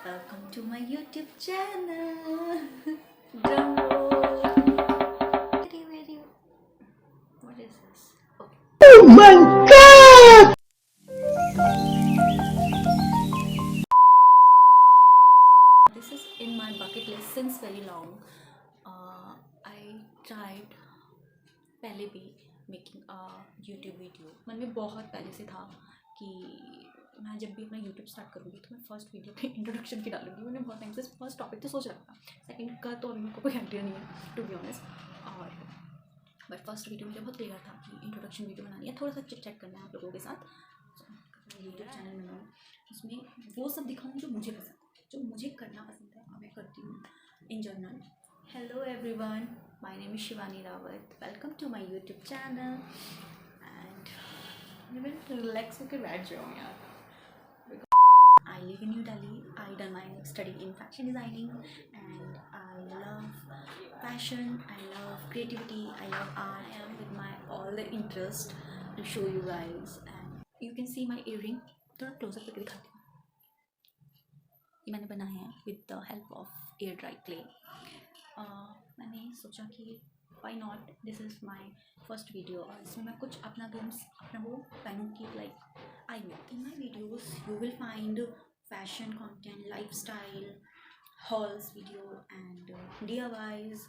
Welcome to my YouTube channel. Drum roll. What is this? Okay. Oh my god! This is in my bucket list since very long. I tried पहले भी making YouTube video मन में बहुत पहले से था कि मैं जब भी अपना यूट्यूब स्टार्ट करूँगी तो मैं फर्स्ट वीडियो पे इंट्रोडक्शन की डालूंगी. मैंने बहुत टाइम से फर्स्ट टॉपिक तो सोच रखा था, सेकंड का तो अभी मेरे को कोई आइडिया नहीं है टू बी ऑनेस्ट. और बट फर्स्ट वीडियो मुझे बहुत क्लियर था कि इंट्रोडक्शन वीडियो बनानी है, थोड़ा सा चिट चैट करना है आप लोगों के साथ. यूट्यूब चैनल बनाऊँ उसमें वो सब दिखाऊँ जो मुझे पसंद है, जो मुझे करना पसंद है और मैं करती हूँ in general. Hello everyone, my name is Shivani Rawat. Welcome to my YouTube channel. And you will relax होकर बैठ जाओ यार. I live in New Delhi. I done my study in fashion designing, and I love fashion. I love creativity. I love art. I am with my all the interest to show you guys. And you can see my earring. थोड़ा closer करके दिखाती हूँ. ये मैंने बनाया है with the help of air dry clay. मैंने सोचा कि why not, this is my first video और इसमें मैं कुछ अपना ग्लिम्स अपना वो पहनूँ कि like I make in my videos you will find fashion content, life style, halls video and DIYs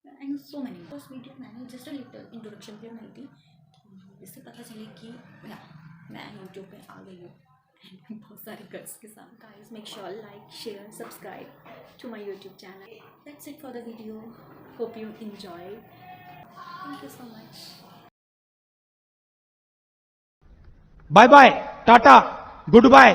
and so many. First video मैंने जस्ट अ लिटिल इंट्रोडक्शन पे बनाई थी जिससे पता चले कि मैं यूट्यूब पे आ गई हूँ बहुत सारे गट्स के साथ. Guys make sure like, share, subscribe to my YouTube channel. That's it for the video. Hope you enjoy. Thank you so much. Bye bye, Tata, goodbye.